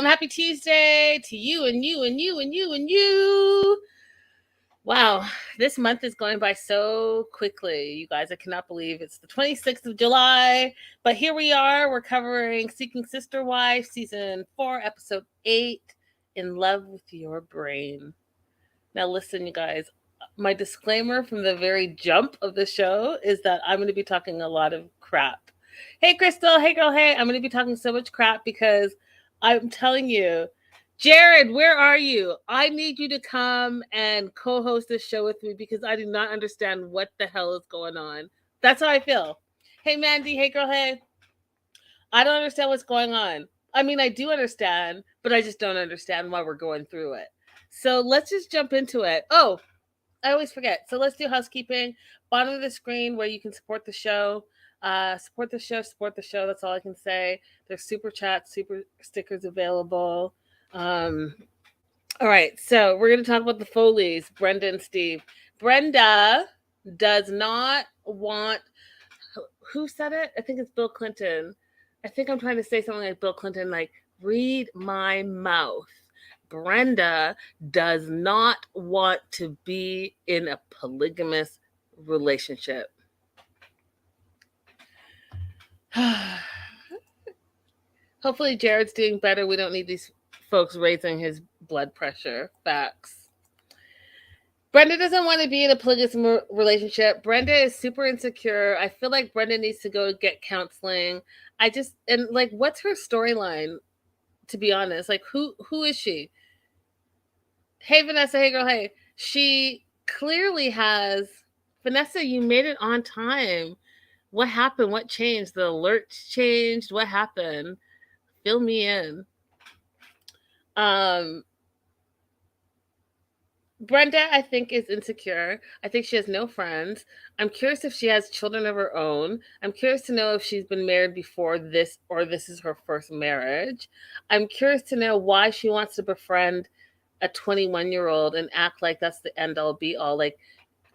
Happy Tuesday to you and you and you and you and you. Wow, this month is going by so quickly, you guys. I cannot believe it's the 26th of July. But here we are. We're covering Seeking Sister Wife, Season 4, Episode 8, In Love with Your Brain. Now, listen, you guys. My disclaimer from the very jump of the show is that I'm going to be talking a lot of crap. Hey, Crystal. Hey, girl. Hey, I'm going to be talking so much crap because I'm telling you, Jared, where are you? I need you to come and co-host this show with me because I do not understand what the hell is going on. That's how I feel. Hey, Mandy. Hey, girl. Hey. I don't understand what's going on. I mean, I do understand, but I just don't understand why we're going through it. So let's just jump into it. Oh, I always forget. So let's do housekeeping. Bottom of the screen where you can support the show. Support the show, support the show. That's all I can say. There's super chats, super stickers available. All right, so we're going to talk about the Foleys, Brenda and Steve. Brenda does not want. Who said it? I think it's Bill Clinton. I think I'm trying to say something like Bill Clinton, like, read my mouth. Brenda does not want to be in a polygamous relationship. Hopefully Jared's doing better. We don't need these folks raising his blood pressure. Facts. Brenda doesn't want to be in a polygamous relationship. Brenda is super insecure. I feel like Brenda needs to go get counseling. What's her storyline? To be honest, like, who is she? Hey, Vanessa. Hey, girl. Hey. She clearly has. Vanessa, you made it on time. What happened? What changed? The alerts changed? What happened? Fill me in. Brenda, I think, is insecure. I think she has no friends. I'm curious if she has children of her own. I'm curious to know if she's been married before this or this is her first marriage. I'm curious to know why she wants to befriend a 21-year-old and act like that's the end all be all. Like,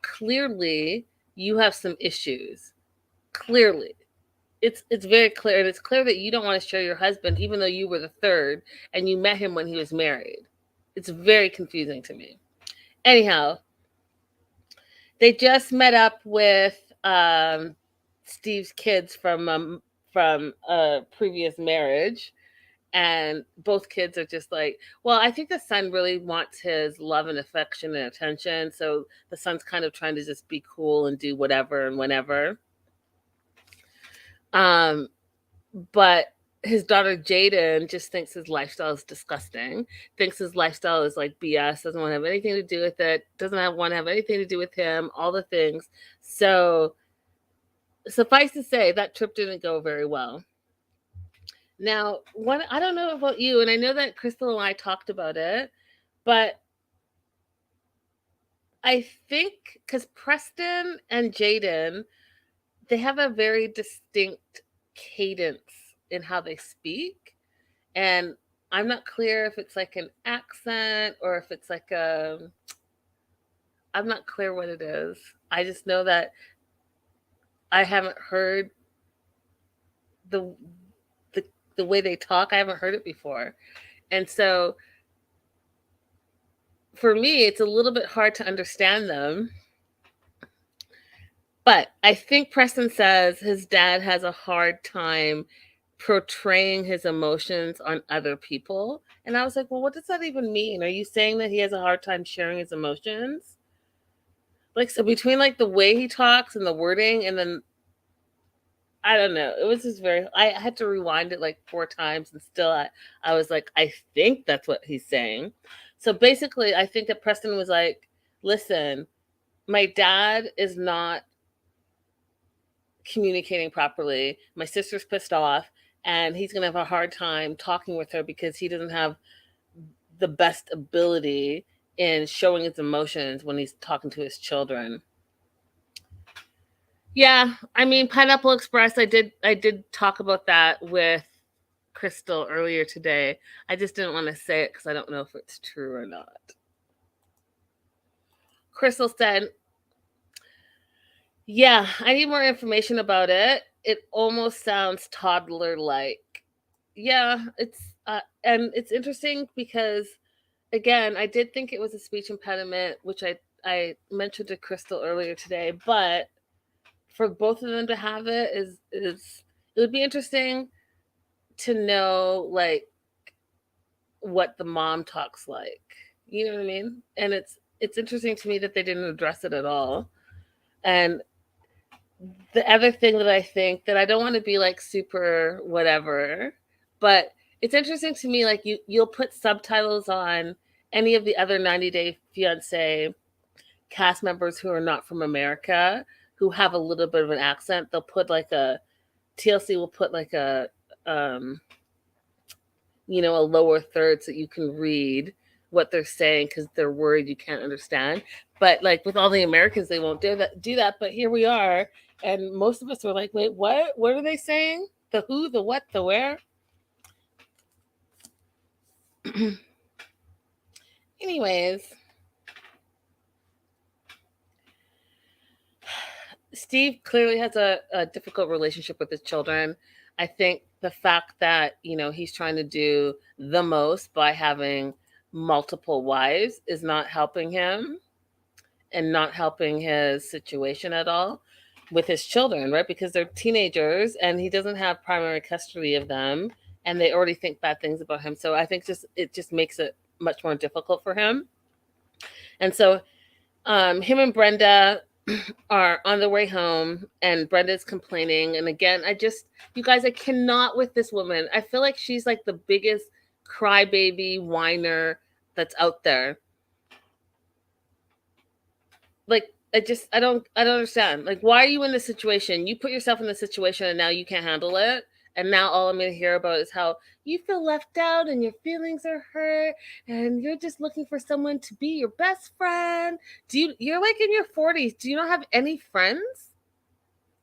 clearly you have some issues. Clearly. It's very clear, and it's clear that you don't want to share your husband even though you were the third and you met him when he was married. It's very confusing to me. Anyhow, they just met up with Steve's kids from a previous marriage. And both kids are just like, well, I think the son really wants his love and affection and attention. So the son's kind of trying to just be cool and do whatever and whenever. But his daughter Jaden just thinks his lifestyle is disgusting, thinks his lifestyle is like BS, doesn't want to have anything to do with it, doesn't want to have anything to do with him, all the things. So suffice to say, that trip didn't go very well. Now, I don't know about you, and I know that Crystal and I talked about it, but I think because Preston and Jaden, they have a very distinct cadence in how they speak. And I'm not clear if it's like an accent or if it's like I'm not clear what it is. I just know that I haven't heard the way they talk. I haven't heard it before. And so for me, it's a little bit hard to understand them. But I think Preston says his dad has a hard time portraying his emotions on other people. And I was like, well, what does that even mean? Are you saying that he has a hard time sharing his emotions? Like, so between like the way he talks and the wording, and then I don't know. It was just I had to rewind it like 4 times, and still I was like, I think that's what he's saying. So basically, I think that Preston was like, listen, my dad is not communicating properly. My sister's pissed off, and he's going to have a hard time talking with her because he doesn't have the best ability in showing his emotions when he's talking to his children. Yeah, I mean, Pineapple Express, I did talk about that with Crystal earlier today. I just didn't want to say it because I don't know if it's true or not. Crystal said, yeah, I need more information about it. It almost sounds toddler-like. yeah, and it's interesting because, again, I did think it was a speech impediment, which I mentioned to Crystal earlier today, but for both of them to have it is it would be interesting to know, like, what the mom talks like. You know what I mean? And it's interesting to me that they didn't address it at all. And the other thing that I think, that I don't want to be like super whatever, but it's interesting to me, like, you'll put subtitles on any of the other 90 Day Fiance cast members who are not from America, who have a little bit of an accent. They'll put like a TLC will put like a um a lower third so you can read what they're saying because they're worried you can't understand. But like with all the Americans, they won't do that. But here we are, and most of us were like, wait, what? What are they saying? The who, the what, the where? Anyways, Steve clearly has a difficult relationship with his children. I think the fact that, he's trying to do the most by having multiple wives is not helping him and not helping his situation at all with his children, right? Because they're teenagers and he doesn't have primary custody of them, and they already think bad things about him. So I think it just makes it much more difficult for him. And so him and Brenda are on their way home, and Brenda's complaining. And again, you guys, I cannot with this woman. I feel like she's like the biggest crybaby whiner that's out there. Like, I don't understand. Like, why are you in this situation? You put yourself in this situation and now you can't handle it. And now all I'm going to hear about is how you feel left out and your feelings are hurt and you're just looking for someone to be your best friend. You're like in your 40s. Do you not have any friends?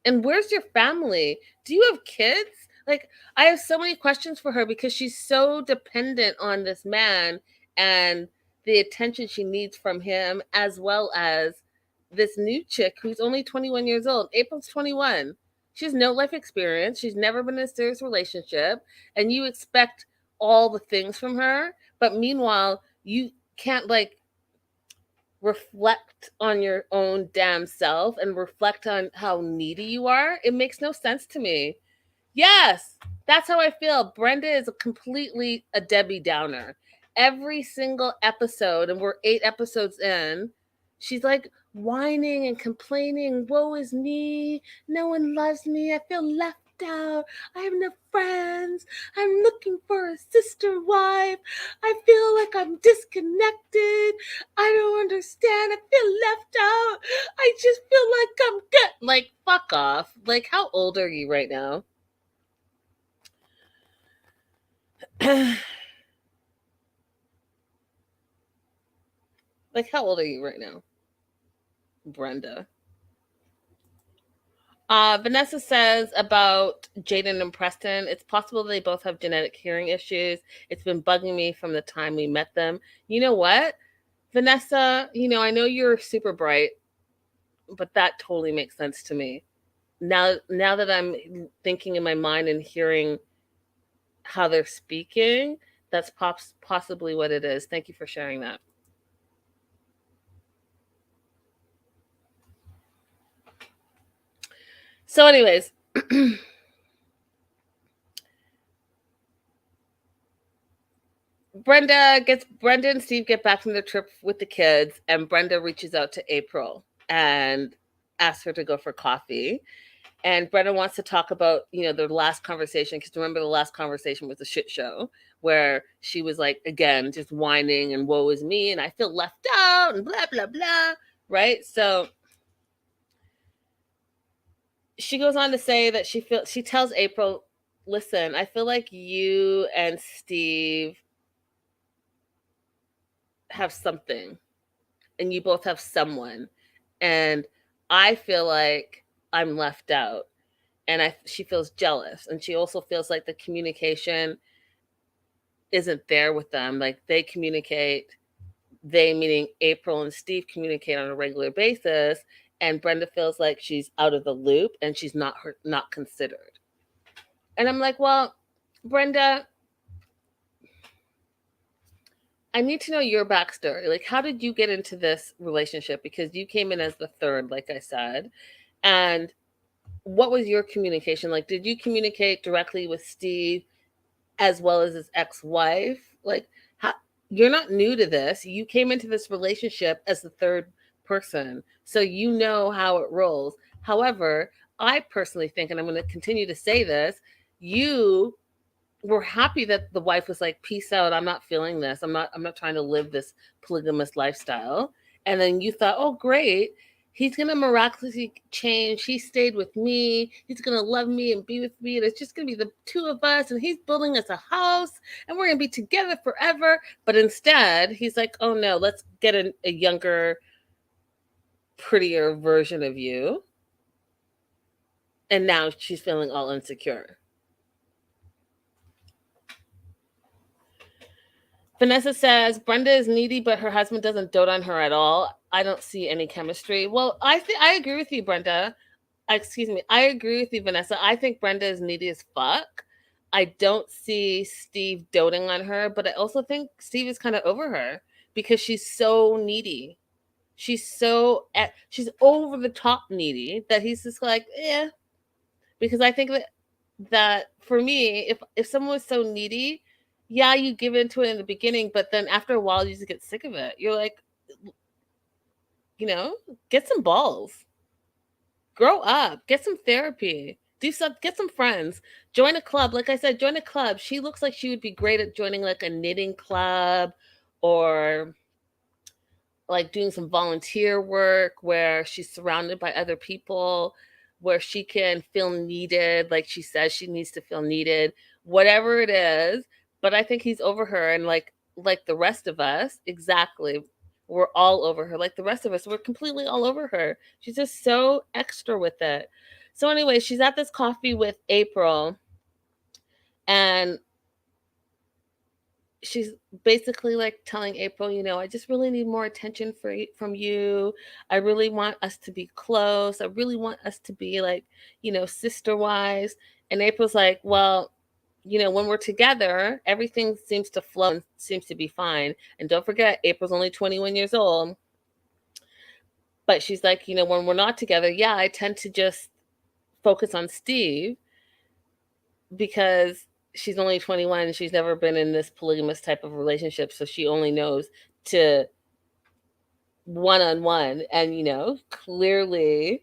And where's your family? Do you have kids? Like, I have so many questions for her because she's so dependent on this man and the attention she needs from him, as well as this new chick who's only 21 years old. April's 21. She has no life experience. She's never been in a serious relationship. And you expect all the things from her. But meanwhile, you can't, like, reflect on your own damn self and reflect on how needy you are. It makes no sense to me. Yes, that's how I feel. Brenda is completely a Debbie Downer. Every single episode, and we're 8 episodes in, she's like whining and complaining. Woe is me. No one loves me. I feel left out. I have no friends. I'm looking for a sister wife. I feel like I'm disconnected. I don't understand. I feel left out. I just feel like I'm good. Like, fuck off. Like, how old are you right now? Like, how old are you right now, Brenda? Vanessa says about Jaden and Preston, it's possible they both have genetic hearing issues. It's been bugging me from the time we met them. You know what, Vanessa? I know you're super bright, but that totally makes sense to me. Now that I'm thinking in my mind and hearing how they're speaking, that's possibly what it is. Thank you for sharing that. So anyways, Brenda and Steve get back from the trip with the kids, and Brenda reaches out to April and asks her to go for coffee. And Brenda wants to talk about, their last conversation, because remember the last conversation was a shit show where she was like, again, just whining and woe is me and I feel left out and blah, blah, blah. Right? So she goes on to say that she tells April, listen, I feel like you and Steve have something and you both have someone, and I feel like I'm left out, and she feels jealous, and she also feels like the communication isn't there with them. Like, they meaning April and Steve, communicate on a regular basis, and Brenda feels like she's out of the loop and she's not considered. And I'm like, well, Brenda, I need to know your backstory. Like, how did you get into this relationship? Because you came in as the third, like I said. And what was your communication like? Did you communicate directly with Steve as well as his ex-wife? Like, how, you're not new to this. You came into this relationship as the third person, so you know how it rolls. However, I personally think, and I'm going to continue to say this, you were happy that the wife was like, peace out, I'm not feeling this, I'm not trying to live this polygamous lifestyle. And then you thought, oh great, he's gonna miraculously change, he stayed with me, he's gonna love me and be with me, and it's just gonna be the two of us, and he's building us a house, and we're gonna be together forever. But instead he's like, oh no, let's get a younger, prettier version of you. And now she's feeling all insecure. Vanessa says Brenda is needy, but her husband doesn't dote on her at all. I don't see any chemistry. Well, I agree with you, Brenda. Excuse me. I agree with you, Vanessa. I think Brenda is needy as fuck. I don't see Steve doting on her, but I also think Steve is kind of over her because she's so needy. She's over the top needy that he's just like, yeah. Because I think that for me, if someone was so needy, yeah, you give into it in the beginning, but then after a while, you just get sick of it. You're like, you know, get some balls, grow up, get some therapy, do some, get some friends, join a club. Like I said, join a club. She looks like she would be great at joining like a knitting club, or like doing some volunteer work where she's surrounded by other people, where she can feel needed, like she says she needs to feel needed, whatever it is. But I think he's over her, and like the rest of us, exactly, we're all over her. Like the rest of us, we're completely all over her. She's just so extra with it. So anyway, she's at this coffee with April, and she's basically like telling April, you know, I just really need more attention from you. I really want us to be close. I really want us to be like, you know, sister wise. And April's like, well, you know, when we're together, everything seems to flow and seems to be fine. And don't forget, April's only 21 years old. But she's like, you know, when we're not together, yeah, I tend to just focus on Steve because she's only 21 and she's never been in this polygamous type of relationship, so she only knows to one-on-one. And you know, clearly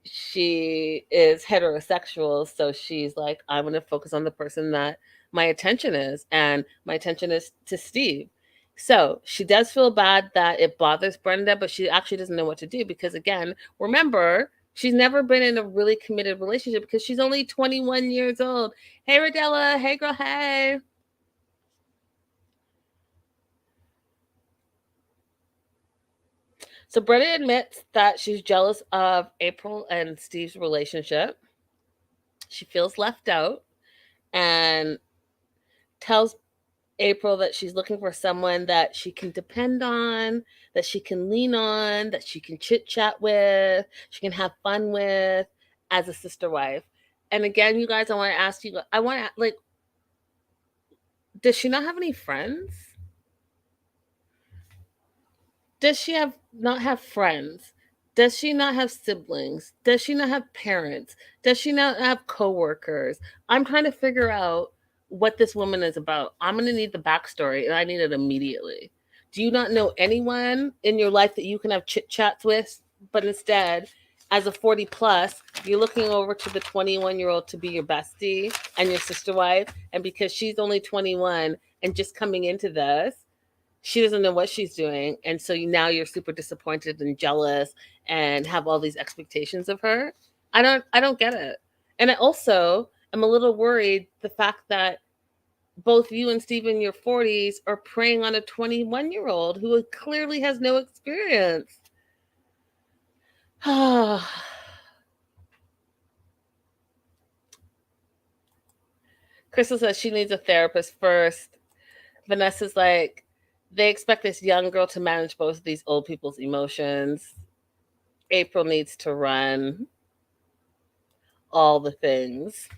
she is heterosexual, so she's like, I'm going to focus on the person that my attention is, and my attention is to Steve. So she does feel bad that it bothers Brenda, but she actually doesn't know what to do because, again, remember, she's never been in a really committed relationship because she's only 21 years old. Hey, Rodella. Hey, girl. Hey. So Brenda admits that she's jealous of April and Steve's relationship. She feels left out and tells April that she's looking for someone that she can depend on, that she can lean on, that she can chit chat with, she can have fun with as a sister wife. And again, you guys, I want to ask you, I want to, like, does she not have any friends? Does she have not have friends? Does she not have siblings? Does she not have parents? Does she not have coworkers? I'm trying to figure out what this woman is about. I'm going to need the backstory, and I need it immediately. Do you not know anyone in your life that you can have chit chats with? But instead, as a 40 plus, you're looking over to the 21-year-old to be your bestie and your sister wife. And because she's only 21 and just coming into this, she doesn't know what she's doing, and so now you're super disappointed and jealous and have all these expectations of her. I don't get it. And I also am a little worried the fact that both you and Steve in your 40s are preying on a 21-year-old who clearly has no experience. Crystal says she needs a therapist first. Vanessa's like, they expect this young girl to manage both of these old people's emotions. April needs to run all the things.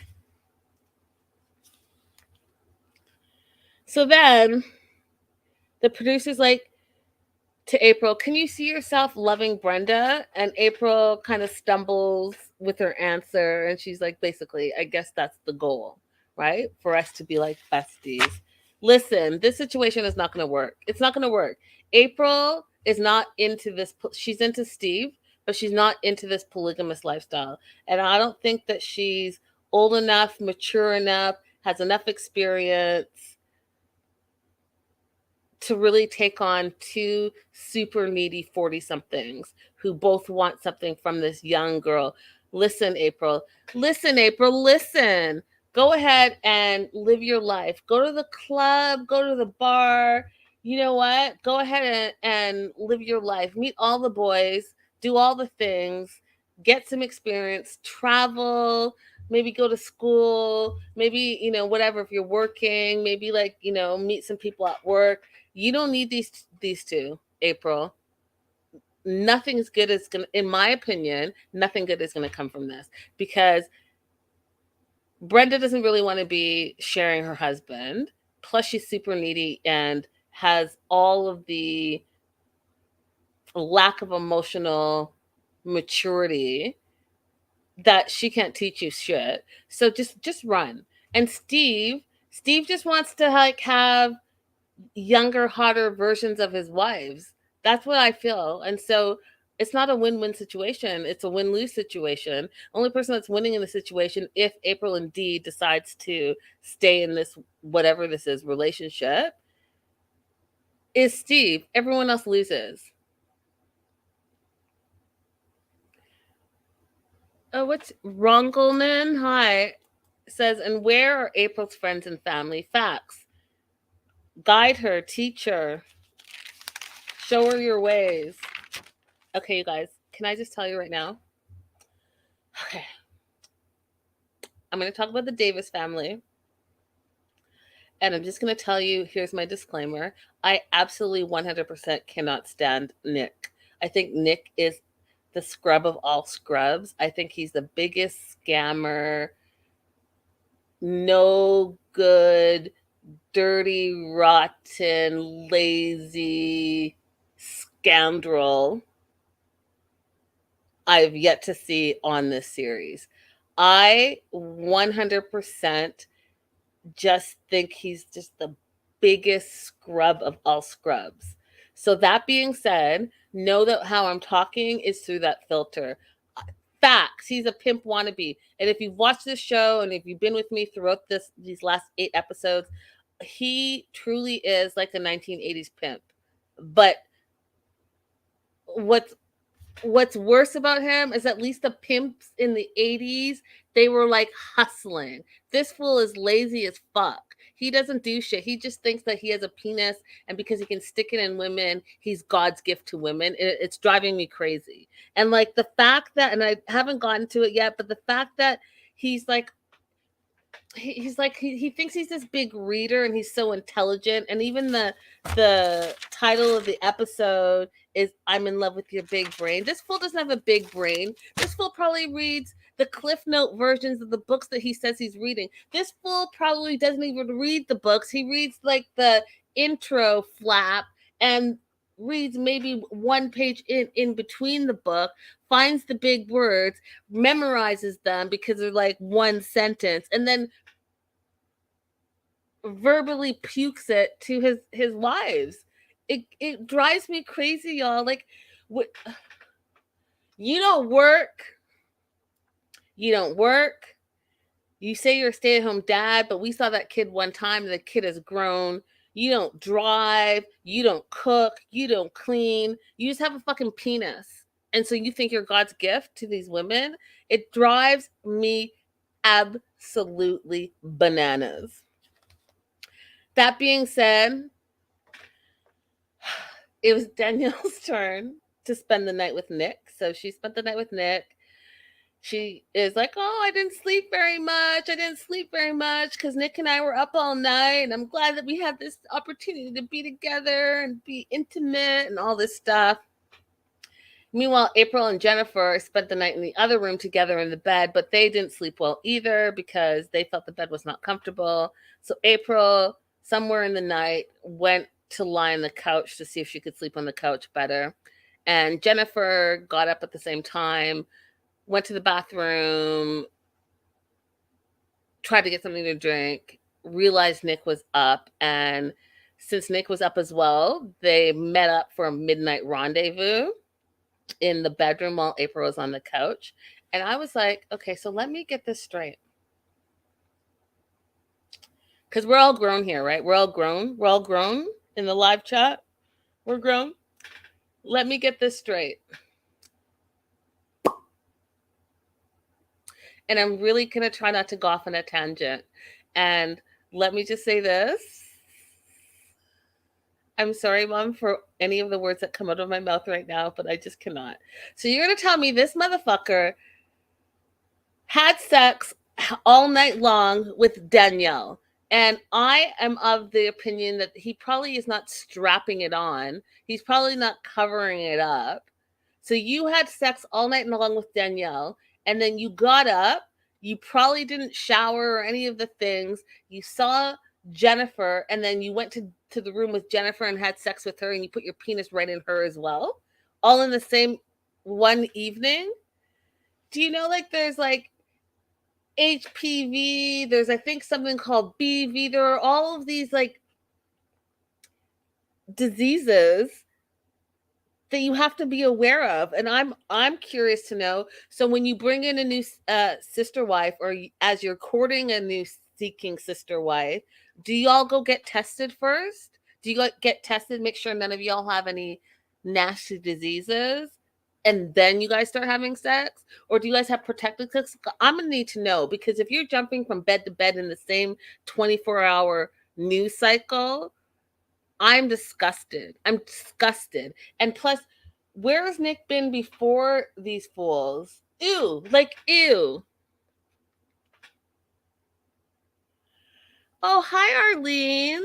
So then the producer's like to April, can you see yourself loving Brenda? And April kind of stumbles with her answer. And she's like, basically, I guess that's the goal, right? For us to be like besties. Listen, this situation is not going to work. It's not going to work. April is not into this. She's into Steve, but she's not into this polygamous lifestyle. And I don't think that she's old enough, mature enough, has enough experience to really take on two super needy 40 somethings who both want something from this young girl. Listen, April. Listen, April. Listen. Go ahead and live your life. Go to the club, go to the bar. You know what? Go ahead and live your life. Meet all the boys, do all the things, get some experience, travel, maybe go to school, maybe, whatever, if you're working, maybe like, meet some people at work. You don't need these two, April. Nothing's good is gonna, in my opinion, nothing good is gonna come from this, because Brenda doesn't really want to be sharing her husband. Plus, she's super needy and has all of the lack of emotional maturity that she can't teach you shit. So just run. And Steve just wants to like have younger, hotter versions of his wives. That's what I feel. And so it's not a win-win situation. It's a win-lose situation. Only person that's winning in the situation, if April indeed decides to stay in this, whatever this is, relationship, is Steve. Everyone else loses. Oh, what's Rongelman? Hi. Says, and where are April's friends and family? Facts. Guide her, teach her, show her your ways. Okay, you guys, can I just tell you right now? Okay. I'm going to talk about the Davis family. And I'm just going to tell you, here's my disclaimer. I absolutely 100% cannot stand Nick. I think Nick is the scrub of all scrubs. I think he's the biggest scammer, no good, dirty, rotten, lazy scoundrel I've yet to see on this series. I 100% just think he's just the biggest scrub of all scrubs. So that being said, know that how I'm talking is through that filter. Facts. He's a pimp wannabe. And if you've watched this show and if you've been with me throughout these last 8 episodes, he truly is like a 1980s pimp. But what's worse about him is at least the pimps in the 80s, they were like hustling. This fool is lazy as fuck. He doesn't do shit. He just thinks that he has a penis, and because he can stick it in women, he's God's gift to women. It's driving me crazy. And like the fact that, and I haven't gotten to it yet, but the fact that he's like, he thinks he's this big reader and he's so intelligent, and even the title of the episode is I'm in love with your big brain. This fool doesn't have a big brain. This fool probably reads the Cliff Note versions of the books that he says he's reading. This fool probably doesn't even read the books. He reads like the intro flap and reads maybe one page in between the book, finds the big words, memorizes them because they're like one sentence, and then verbally pukes it to his wives. It drives me crazy, y'all. Like, what? You don't work. You don't work. You say you're a stay-at-home dad, but we saw that kid one time. The kid has grown. You don't drive. You don't cook. You don't clean. You just have a fucking penis. And so you think you're God's gift to these women? It drives me absolutely bananas. That being said, it was Danielle's turn to spend the night with Nick. So she spent the night with Nick. She is like, oh, I didn't sleep very much. I didn't sleep very much because Nick and I were up all night. And I'm glad that we had this opportunity to be together and be intimate and all this stuff. Meanwhile, April and Jennifer spent the night in the other room together in the bed, but they didn't sleep well either because they felt the bed was not comfortable. So April somewhere in the night, went to lie on the couch to see if she could sleep on the couch better. And Jennifer got up at the same time, went to the bathroom, tried to get something to drink, realized Nick was up. And since Nick was up as well, they met up for a midnight rendezvous in the bedroom while April was on the couch. And I was like, okay, so let me get this straight. Because we're all grown here, right? We're all grown. We're all grown in the live chat. We're grown. Let me get this straight. And I'm really going to try not to go off on a tangent. And let me just say this. I'm sorry, Mom, for any of the words that come out of my mouth right now, but I just cannot. So you're going to tell me this motherfucker had sex all night long with Danielle. And I am of the opinion that he probably is not strapping it on. He's probably not covering it up. So you had sex all night long with Danielle, and then you got up. You probably didn't shower or any of the things. You saw Jennifer, and then you went to the room with Jennifer and had sex with her, and you put your penis right in her as well, all in the same one evening. Do you know, like, there's like HPV, there's I think something called BV. There are all of these like diseases that you have to be aware of, and I'm curious to know. So when you bring in a new sister wife, or as you're courting a new seeking sister wife, do y'all go get tested first? Do you get tested, make sure none of y'all have any nasty diseases, and then you guys start having sex? Or do you guys have protected sex? I'm gonna need to know, because if you're jumping from bed to bed in the same 24-hour news cycle, I'm disgusted. I'm disgusted. And plus, where has Nick been before these fools? Ew. Like, ew. Oh, hi, Arlene.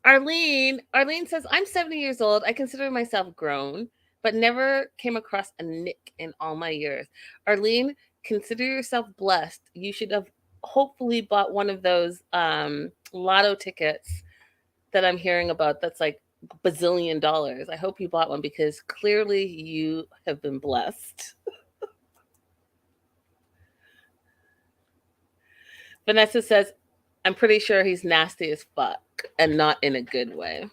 Arlene says, I'm 70 years old. I consider myself grown, but never came across a Nick in all my years. Arlene, consider yourself blessed. You should have hopefully bought one of those lotto tickets that I'm hearing about that's like bazillion dollars. I hope you bought one, because clearly you have been blessed. Vanessa says, I'm pretty sure he's nasty as fuck, and not in a good way.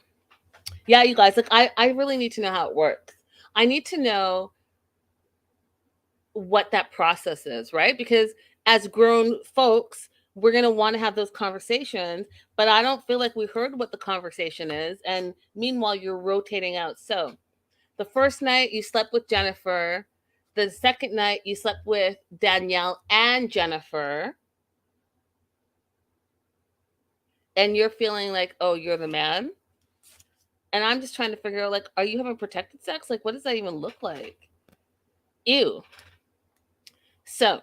Yeah, you guys, like, I really need to know how it works. I need to know what that process is, right? Because as grown folks, we're going to want to have those conversations, but I don't feel like we heard what the conversation is. And meanwhile, you're rotating out. So the first night you slept with Jennifer, the second night you slept with Danielle and Jennifer, and you're feeling like, oh, you're the man. And I'm just trying to figure out, like, are you having protected sex? Like, what does that even look like? Ew. So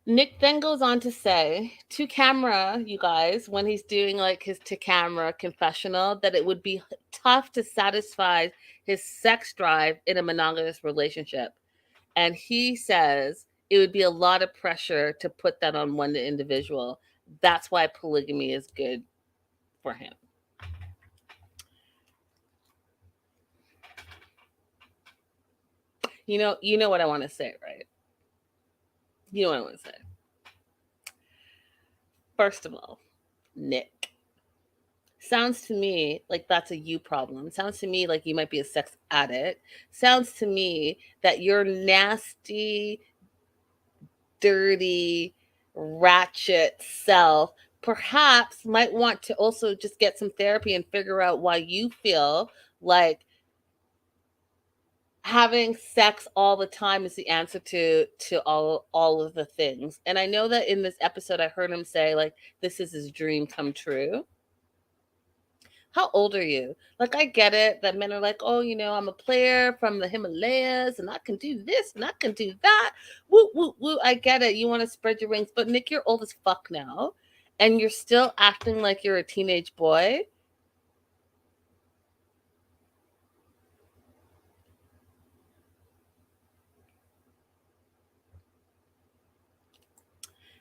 Nick then goes on to say to camera, you guys, when he's doing like his to camera confessional, that it would be tough to satisfy his sex drive in a monogamous relationship. And he says it would be a lot of pressure to put that on one individual. That's why polygamy is good for him. You know what I want to say, right? You know what I want to say. First of all, Nick. Sounds to me like that's a you problem. Sounds to me like you might be a sex addict. Sounds to me that your nasty, dirty, ratchet self perhaps might want to also just get some therapy and figure out why you feel like having sex all the time is the answer to all of the things. And I know that in this episode I heard him say, like, this is his dream come true. How old are you? Like, I get it that men are like, oh, I'm a player from the Himalayas and I can do this and I can do that. Woo, woo, woo. I get it. You want to spread your wings. But Nick, you're old as fuck now. And you're still acting like you're a teenage boy.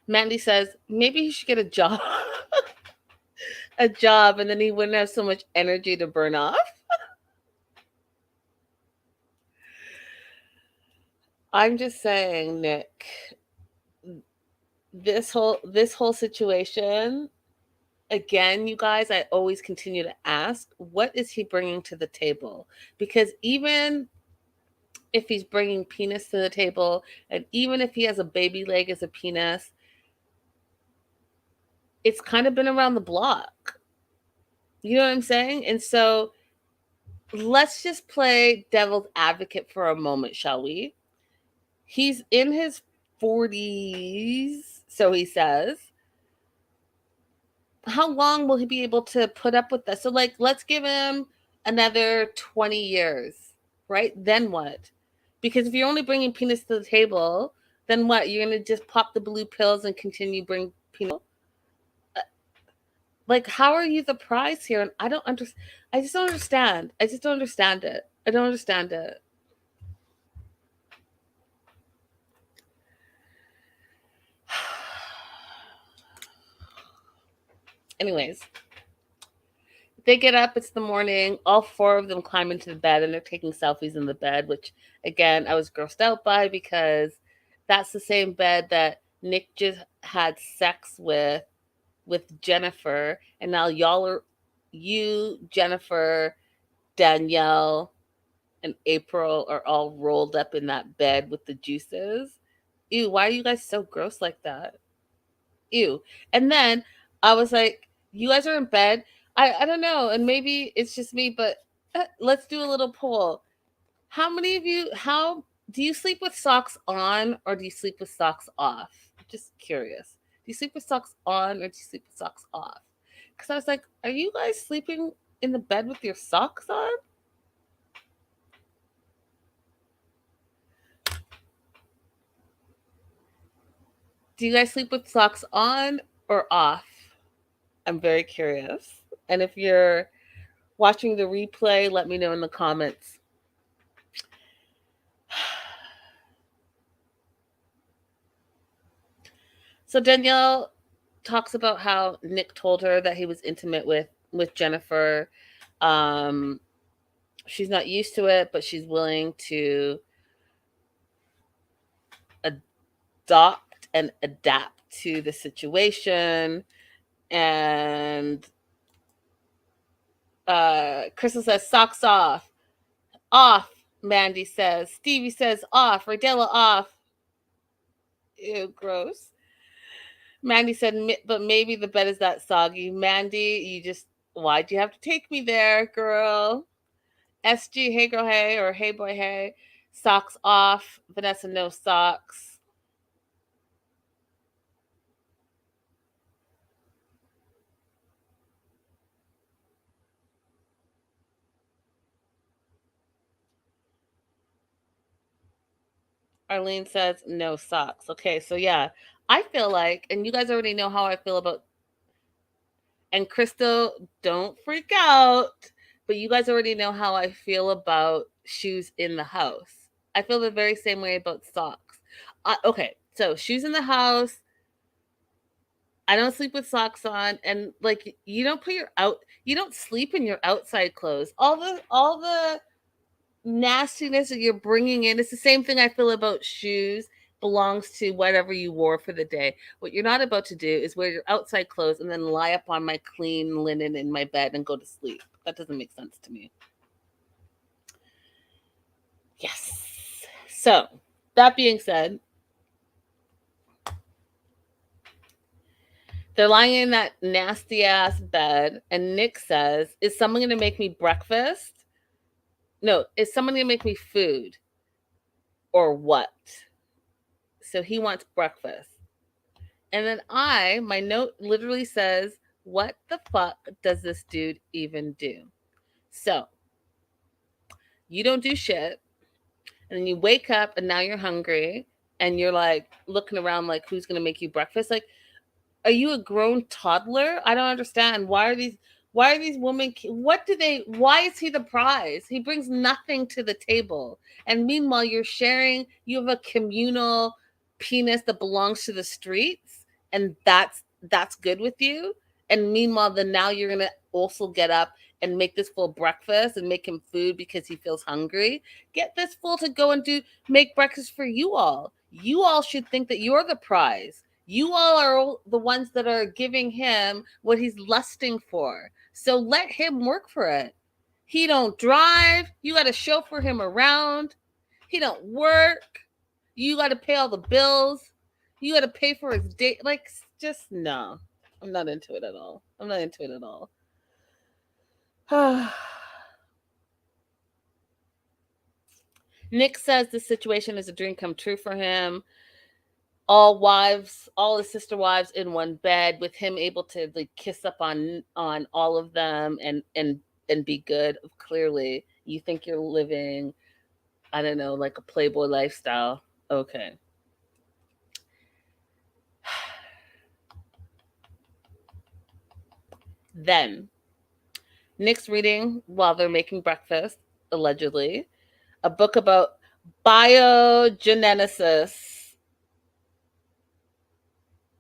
Mandy says, maybe he should get a job. A job, and then he wouldn't have so much energy to burn off. I'm just saying, Nick, this whole situation, again, you guys, I always continue to ask, what is he bringing to the table? Because even if he's bringing penis to the table, and even if he has a baby leg as a penis, it's kind of been around the block. You know what I'm saying? And so let's just play devil's advocate for a moment, shall we? He's in his 40s, so he says. How long will he be able to put up with this? So, like, let's give him another 20 years, right? Then what? Because if you're only bringing penis to the table, then what? You're going to just pop the blue pills and continue bring penis? Like, how are you the prize here? And I don't understand. I just don't understand. I just don't understand it. I don't understand it. Anyways, they get up, it's the morning, all four of them climb into the bed and they're taking selfies in the bed, which again I was grossed out by because that's the same bed that Nick just had sex with Jennifer, and now you, Jennifer, Danielle, and April are all rolled up in that bed with the juices. Ew, why are you guys so gross like that? Ew. And then I was like, you guys are in bed. I don't know, and maybe it's just me, but let's do a little poll. How many of you, how do you sleep with socks on or do you sleep with socks off? I'm just curious. Do you sleep with socks on or do you sleep with socks off? Because I was like, are you guys sleeping in the bed with your socks on? Do you guys sleep with socks on or off? I'm very curious. And if you're watching the replay, let me know in the comments. So Danielle talks about how Nick told her that he was intimate with Jennifer. She's not used to it, but she's willing to adopt and adapt to the situation. And Crystal says, socks off. Off, Mandy says. Stevie says, off. Rodella, off. Ew, gross. Mandy said, but maybe the bed is that soggy. Mandy, why'd you have to take me there, girl? SG, hey girl, hey, or hey boy, hey. Socks off. Vanessa, no socks. Arlene says no socks. Okay, so yeah, I feel like, and you guys already know how I feel about, and Crystal, don't freak out, but you guys already know how I feel about shoes in the house. I feel the very same way about socks. Okay, so shoes in the house. I don't sleep with socks on, and like you don't you don't sleep in your outside clothes. All the nastiness that you're bringing in. It's the same thing I feel about shoes belongs to whatever you wore for the day. What you're not about to do is wear your outside clothes and then lie up on my clean linen in my bed and go to sleep. That doesn't make sense to me. Yes. So, that being said, they're lying in that nasty ass bed, and Nick says, is someone going to make me breakfast? No, is someone going to make me food? Or what? So he wants breakfast. And then my note literally says, what the fuck does this dude even do? So you don't do shit. And then you wake up and now you're hungry and you're like looking around like, who's going to make you breakfast? Like, are you a grown toddler? I don't understand. Why are these women, why is he the prize? He brings nothing to the table. And meanwhile, you have a communal penis that belongs to the streets. and that's good with you. And meanwhile, then now you're gonna also get up and make this fool breakfast and make him food because he feels hungry. Get this fool to go and do make breakfast for you all. You all should think that you're the prize. You all are the ones that are giving him what he's lusting for. So let him work for it. He don't drive. You got to chauffeur him around. He don't work. You got to pay all the bills. You got to pay for his date. Like, just no. I'm not into it at all. I'm not into it at all. Nick says the situation is a dream come true for him. All his sister wives in one bed, with him able to like kiss up on all of them and be good. Clearly, you think you're living, I don't know, like a Playboy lifestyle. Okay. Then Nick's reading while they're making breakfast, allegedly, a book about biogenesis.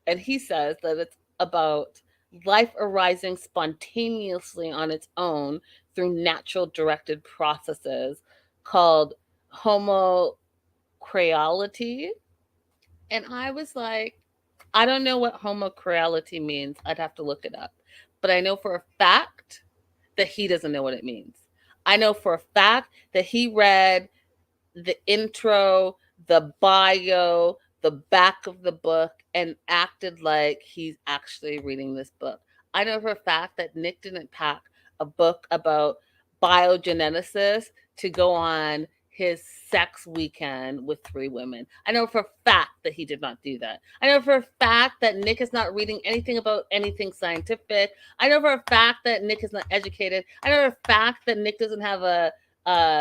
And he says that it's about life arising spontaneously on its own through natural directed processes called homocreality. And I was like, I don't know what homocreality means. I'd have to look it up. But I know for a fact that he doesn't know what it means. I know for a fact that he read the intro, the bio, the back of the book, and acted like he's actually reading this book. I know for a fact that Nick didn't pack a book about biogenesis to go on his sex weekend with 3 women. I know for a fact that he did not do that. I know for a fact that Nick is not reading anything about anything scientific. I know for a fact that Nick is not educated. I know for a fact that Nick doesn't have a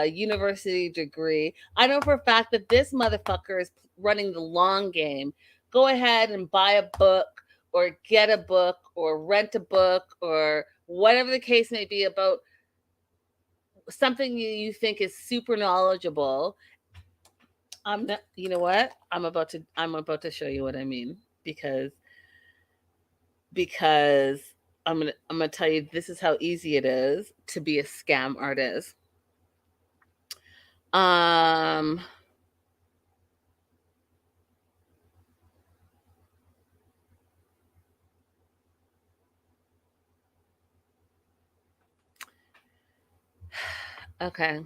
university degree. I know for a fact that this motherfucker is running the long game. Go ahead and buy a book or get a book or rent a book or whatever the case may be about something you think is super knowledgeable. I'm not, you know what? I'm about to show you what I mean because I'm gonna tell you this is how easy it is to be a scam artist. Okay.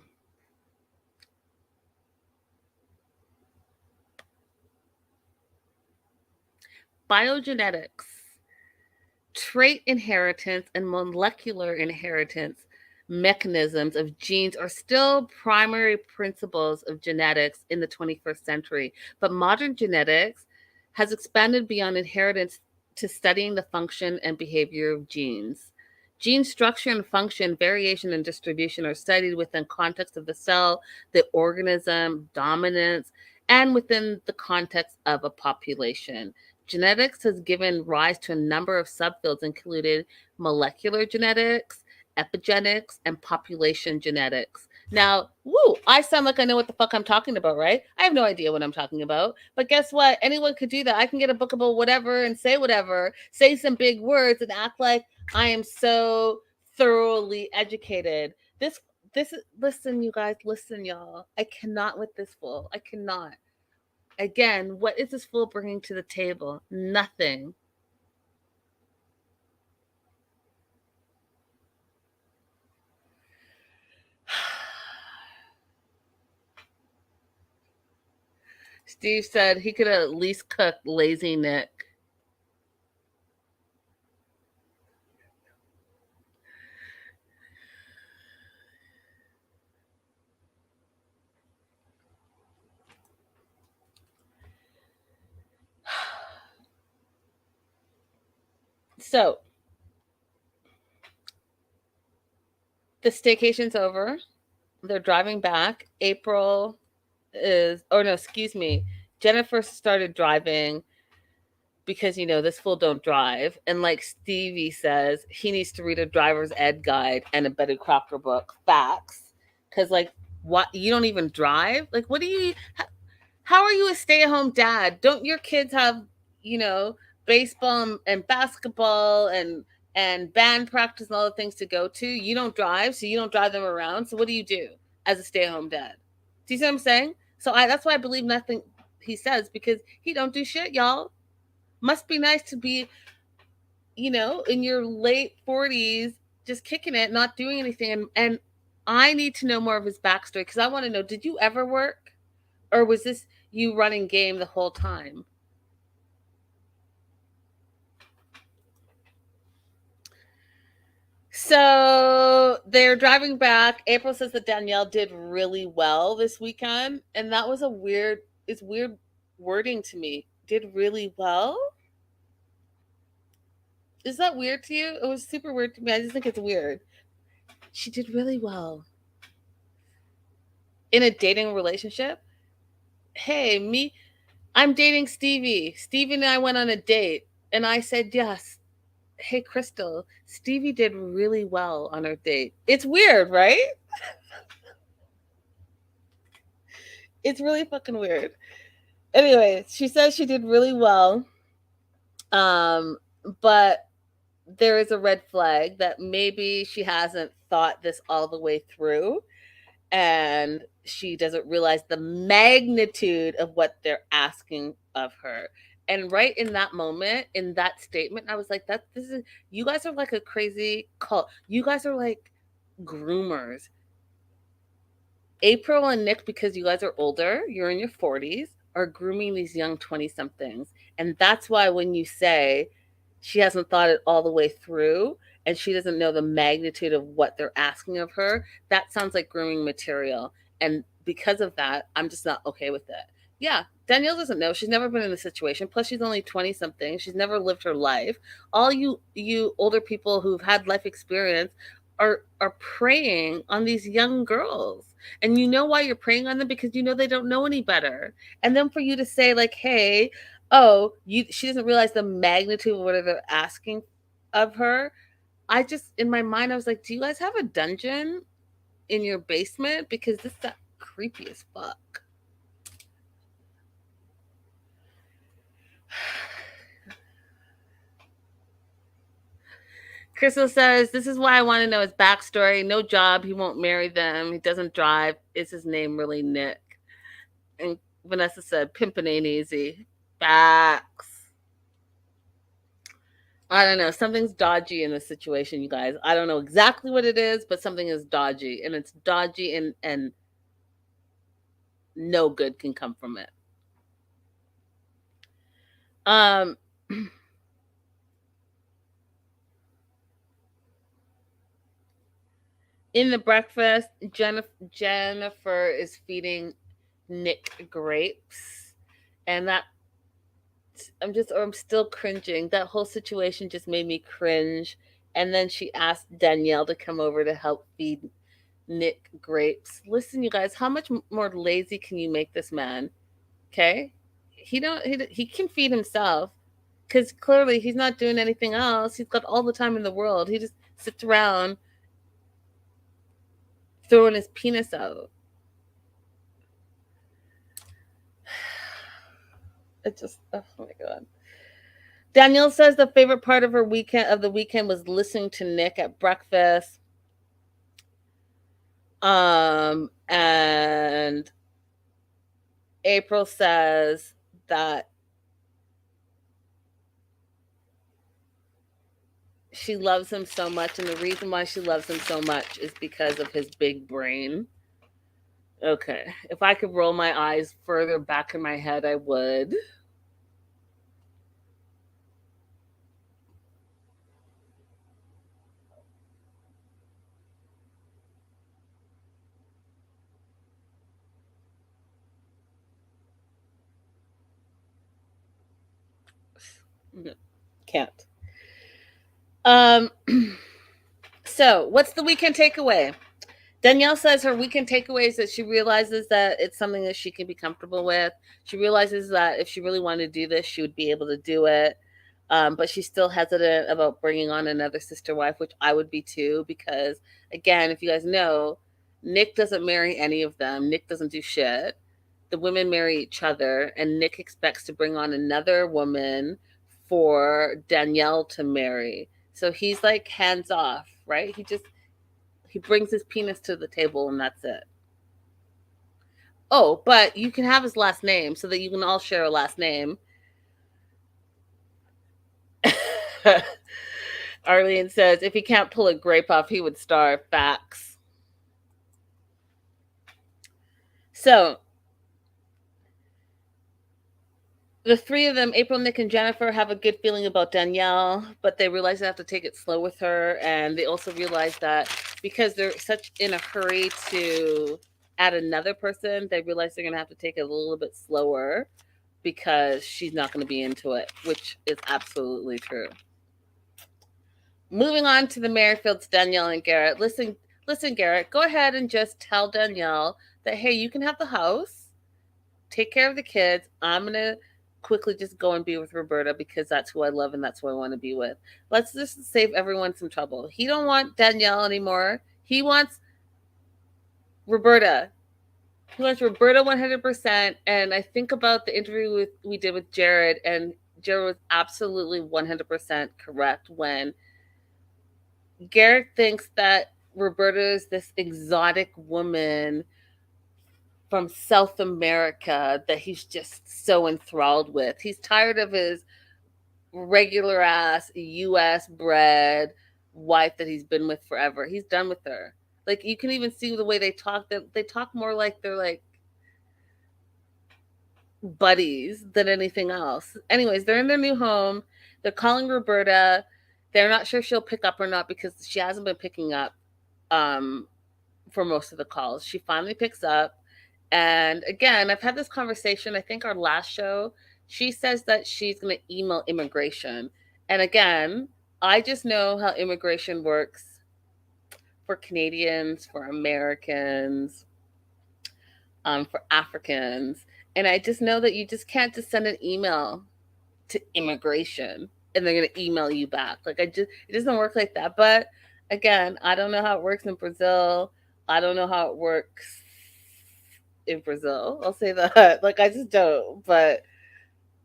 Biogenetics, trait inheritance, and molecular inheritance mechanisms of genes are still primary principles of genetics in the 21st century, but modern genetics has expanded beyond inheritance to studying the function and behavior of genes. Gene structure and function, variation and distribution are studied within context of the cell, the organism, dominance, and within the context of a population. Genetics has given rise to a number of subfields, including molecular genetics, epigenetics, and population genetics. Now, woo, I sound like I know what the fuck I'm talking about, right? I have no idea what I'm talking about. But guess what? Anyone could do that. I can get a book about whatever and say whatever, say some big words and act like I am so thoroughly educated. This is, listen, you guys, listen, y'all. I cannot with this fool. I cannot. Again, what is this fool bringing to the table? Nothing. Steve said he could at least cook lazy Nick. So, the staycation's over. They're driving back. April is, or no, excuse me. Jennifer started driving because this fool don't drive, and like Stevie says, he needs to read a driver's ed guide and a Betty Crocker book. Facts, because like, what, you don't even drive? Like, what do you? How are you a stay-at-home dad? Don't your kids have baseball and basketball and band practice and all the things to go to. You don't drive, so you don't drive them around. So what do as a stay-at-home dad? Do you see what I'm saying? So that's why I believe nothing he says, because he don't do shit, y'all. Must be nice to be, in your late 40s, just kicking it, not doing anything. And I need to know more of his backstory, because I want to know, did you ever work? Or was this you running game the whole time? So they're driving back. April says that Danielle did really well this weekend. And that was it's weird wording to me. Did really well? Is that weird to you? It was super weird to me. I just think it's weird. She did really well. In a dating relationship? Hey, I'm dating Stevie. Stevie and I went on a date. And I said yes. Hey, Crystal, Stevie did really well on her date. It's weird, right? It's really fucking weird. Anyway, she says she did really well. But there is a red flag that maybe she hasn't thought this all the way through, and she doesn't realize the magnitude of what they're asking of her. And right in that moment, in that statement, I was like, you guys are like a crazy cult. You guys are like groomers. April and Nick, because you guys are older, you're in your 40s, are grooming these young 20 somethings. And that's why when you say she hasn't thought it all the way through and she doesn't know the magnitude of what they're asking of her, that sounds like grooming material. And because of that, I'm just not okay with it. Yeah, Danielle doesn't know. She's never been in this situation. Plus, she's only 20 something. She's never lived her life. All you older people who've had life experience are preying on these young girls. And you know why you're preying on them? Because you know they don't know any better. And then for you to say, like, hey, she doesn't realize the magnitude of what they're asking of her. I just, in my mind, I was like, do you guys have a dungeon in your basement? Because this got creepy as fuck. Crystal says, this is why I want to know his backstory. No job. He won't marry them. He doesn't drive. Is his name really Nick? And Vanessa said, pimping ain't easy. Facts. I don't know. Something's dodgy in this situation, you guys. I don't know exactly what it is, but something is dodgy. And it's dodgy and no good can come from it. In the breakfast, Jennifer is feeding Nick grapes. And I'm still cringing. That whole situation just made me cringe. And then she asked Danielle to come over to help feed Nick grapes. Listen, you guys, how much more lazy can you make this man? Okay, he can feed himself, because clearly he's not doing anything else. He's got all the time in the world. He just sits around throwing his penis out. It just, oh my god. Danielle says the favorite part of the weekend was listening to Nick at breakfast. And April says that she loves him so much, and the reason why she loves him so much is because of his big brain. Okay, if I could roll my eyes further back in my head, I would. Can't. So what's the weekend takeaway? Danielle says her weekend takeaway is that she realizes that it's something that she can be comfortable with. She realizes that if she really wanted to do this, she would be able to do it. But she's still hesitant about bringing on another sister wife, which I would be too, because again, if you guys know, Nick doesn't marry any of them. Nick doesn't do shit. The women marry each other, and Nick expects to bring on another woman for Danielle to marry. So he's like hands off, right? He brings his penis to the table and that's it. Oh, but you can have his last name so that you can all share a last name. Arlene says, if he can't pull a grape off, he would starve. Facts. So, the three of them, April, Nick, and Jennifer, have a good feeling about Danielle, but they realize they have to take it slow with her. And they also realize that because they're such in a hurry to add another person, they realize they're going to have to take it a little bit slower because she's not going to be into it, which is absolutely true. Moving on to the Merrifields, Danielle and Garrett. Listen, Garrett, go ahead and just tell Danielle that, hey, you can have the house, take care of the kids. I'm going to quickly just go and be with Roberta because that's who I love and that's who I want to be with. Let's just save everyone some trouble. He don't want Danielle anymore. He wants Roberta. He wants Roberta 100%. And I think about the interview we did with Jared, and Jared was absolutely 100% correct when Garrett thinks that Roberta is this exotic woman from South America that he's just so enthralled with. He's tired of his regular ass US bred wife that he's been with forever. He's done with her. Like, you can even see the way they talk. They talk more like they're like buddies than anything else. Anyways, they're in their new home. They're calling Roberta. They're not sure she'll pick up or not because she hasn't been picking up for most of the calls. She finally picks up. And again, I've had this conversation, I think our last show. She says that she's going to email immigration. And again, I just know how immigration works for Canadians, for Americans, for Africans. And I just know that you just can't just send an email to immigration and they're going to email you back. Like, it doesn't work like that. But again, I don't know how it works in Brazil. I don't know how it works in Brazil. I'll say that. Like, I just don't. But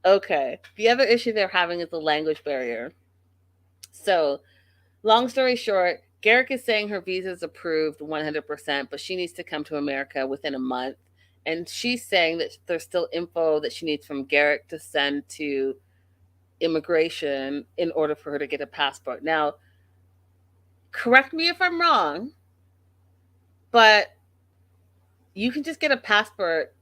okay. The other issue they're having is the language barrier. So, long story short, Garrick is saying her visa is approved 100%, but she needs to come to America within a month. And she's saying that there's still info that she needs from Garrick to send to immigration in order for her to get a passport. Now, correct me if I'm wrong, but you can just get a passport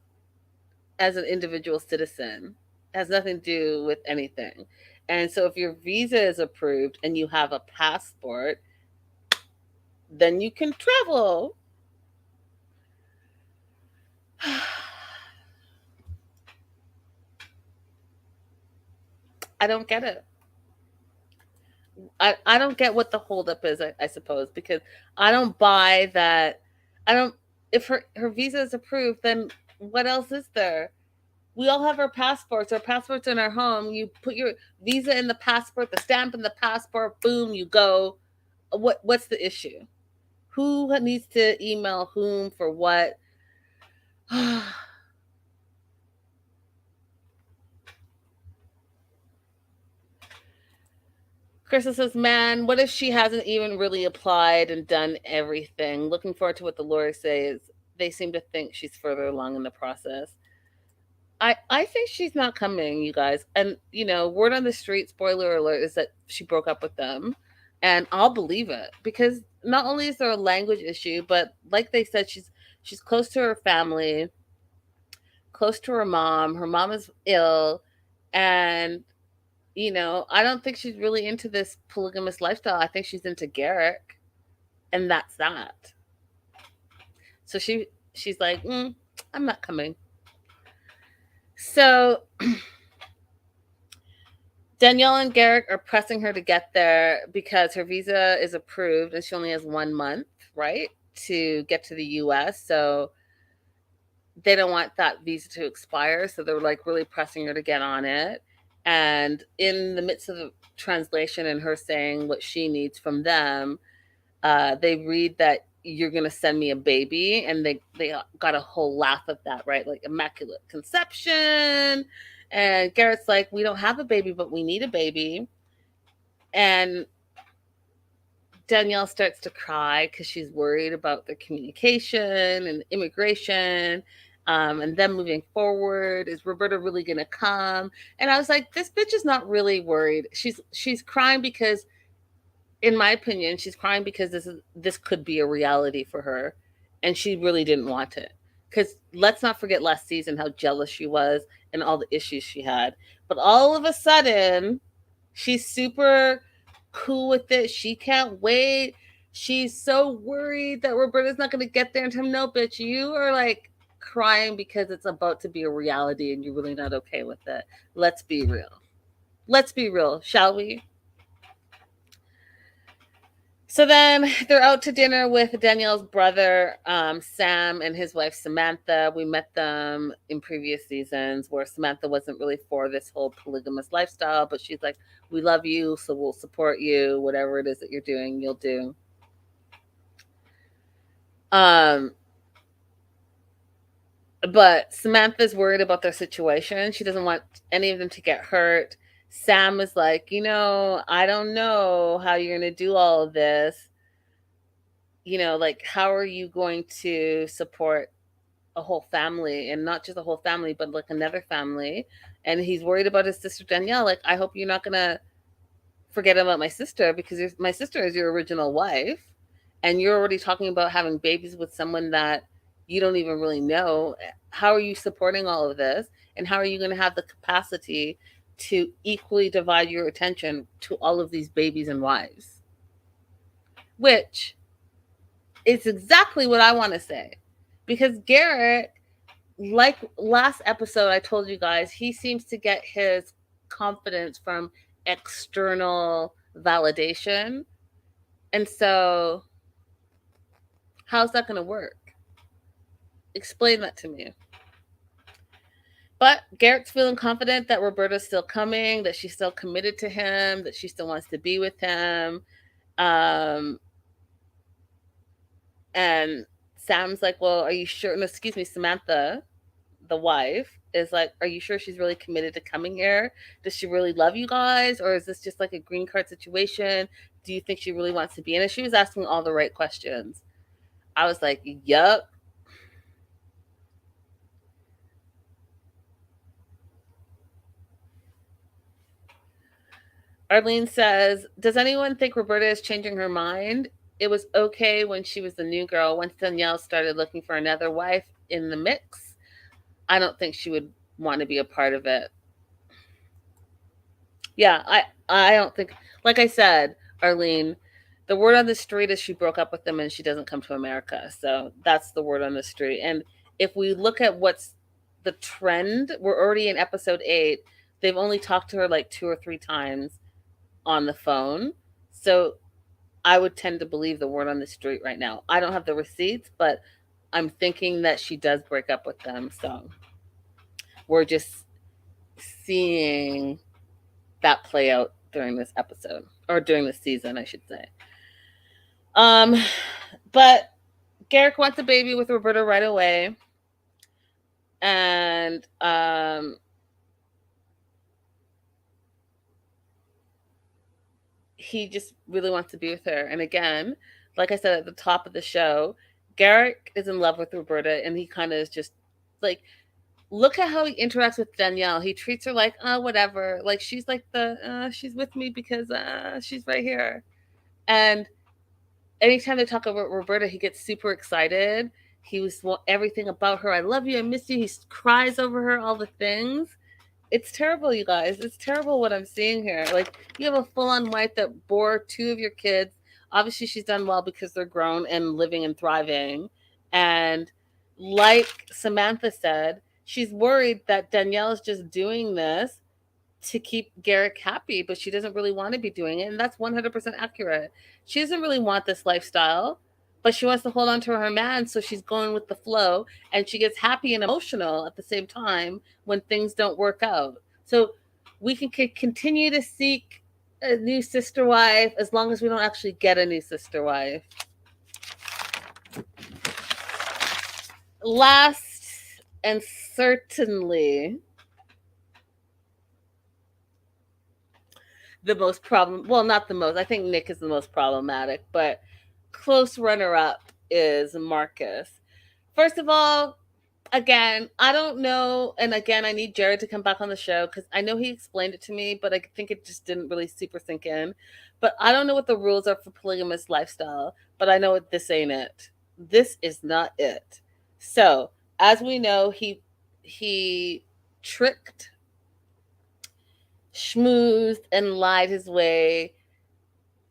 as an individual citizen. It has nothing to do with anything. And so if your visa is approved and you have a passport, then you can travel. I don't get it. I don't get what the holdup is, I suppose, because I don't buy that. I don't, if her visa is approved, then what else is there? We all have our passports. Our passports in our home. You put your visa in the passport, the stamp in the passport, boom, you go. What's the issue? Who needs to email whom for what? Krista says, man, what if she hasn't even really applied and done everything? Looking forward to what the lawyers say. They seem to think she's further along in the process. I think she's not coming, you guys. And, word on the street, spoiler alert, is that she broke up with them. And I'll believe it. Because not only is there a language issue, but like they said, she's close to her family, close to her mom. Her mom is ill. And I don't think she's really into this polygamous lifestyle. I think she's into Garrick, and that's that. So she's like, I'm not coming. So Danielle and Garrick are pressing her to get there because her visa is approved and she only has 1 month, right, to get to the U.S. So they don't want that visa to expire. So they're like really pressing her to get on it. And in the midst of the translation and her saying what she needs from them, they read that you're going to send me a baby. And they got a whole laugh of that, right? Like immaculate conception And Garrett's like, we don't have a baby, but we need a baby. And Danielle starts to cry because she's worried about their communication and immigration, and them moving forward. Is Roberta really going to come? And I was like, this bitch is not really worried. She's crying because, in my opinion, she's crying because this could be a reality for her, and she really didn't want it. Because let's not forget last season how jealous she was and all the issues she had. But all of a sudden, she's super cool with it. She can't wait. She's so worried that Roberta's not going to get there in time. No, bitch, you are like crying because it's about to be a reality and you're really not okay with it. Let's be real. Let's be real, shall we? So then they're out to dinner with Danielle's brother, Sam, and his wife, Samantha. We met them in previous seasons where Samantha wasn't really for this whole polygamous lifestyle, but she's like, we love you, so we'll support you. Whatever it is that you're doing, you'll do. But Samantha's worried about their situation. She doesn't want any of them to get hurt. Sam is like, I don't know how you're going to do all of this. Like, how are you going to support a whole family, and not just a whole family, but like another family? And he's worried about his sister Danielle. Like, I hope you're not going to forget about my sister, because my sister is your original wife, and you're already talking about having babies with someone that you don't even really know. How are you supporting all of this? And how are you going to have the capacity to equally divide your attention to all of these babies and wives? Which is exactly what I want to say. Because Garrett, like last episode, I told you guys, he seems to get his confidence from external validation. And so, how's that going to work? Explain that to me. But Garrett's feeling confident that Roberta's still coming, that she's still committed to him, that she still wants to be with him. And Sam's like, well, are you sure? No, excuse me, Samantha, the wife, is like, are you sure she's really committed to coming here? Does she really love you guys? Or is this just like a green card situation? Do you think she really wants to be in it? She was asking all the right questions. I was like, yup. Arlene says, does anyone think Roberta is changing her mind? It was okay when she was the new girl. Once Danielle started looking for another wife in the mix, I don't think she would want to be a part of it. Yeah, I don't think, like I said, Arlene, the word on the street is she broke up with them and she doesn't come to America. So that's the word on the street. And if we look at what's the trend, we're already in episode 8. They've only talked to her like 2 or 3 times on the phone. So I would tend to believe the word on the street right now. I don't have the receipts, but I'm thinking that she does break up with them. So we're just seeing that play out during this episode, or during this season, I should say. But Garrick wants a baby with Roberta right away. And he just really wants to be with her. And again, like I said at the top of the show, Garrick is in love with Roberta, and he kind of is just like, look at how he interacts with Danielle. He treats her like, whatever. Like, she's like she's with me because she's right here. And anytime they talk about Roberta, he gets super excited. He was everything about her. I love you. I miss you. He cries over her, all the things. It's terrible, you guys. It's terrible what I'm seeing here. Like, you have a full-on wife that bore 2 of your kids. Obviously, she's done well because they're grown and living and thriving. And like Samantha said, she's worried that Danielle is just doing this to keep Garrick happy, but she doesn't really want to be doing it. And that's 100% accurate. She doesn't really want this lifestyle, but she wants to hold on to her man, so she's going with the flow, and she gets happy and emotional at the same time when things don't work out. So we can continue to seek a new sister wife as long as we don't actually get a new sister wife. Last and certainly the most problem. Well, not the most. I think Nick is the most problematic, but close runner up is Marcus. First of all, again, I don't know. And again, I need Jared to come back on the show because I know he explained it to me, but I think it just didn't really super sink in. But I don't know what the rules are for polygamous lifestyle, but I know this ain't it. This is not it. So, as we know, he tricked, schmoozed, and lied his way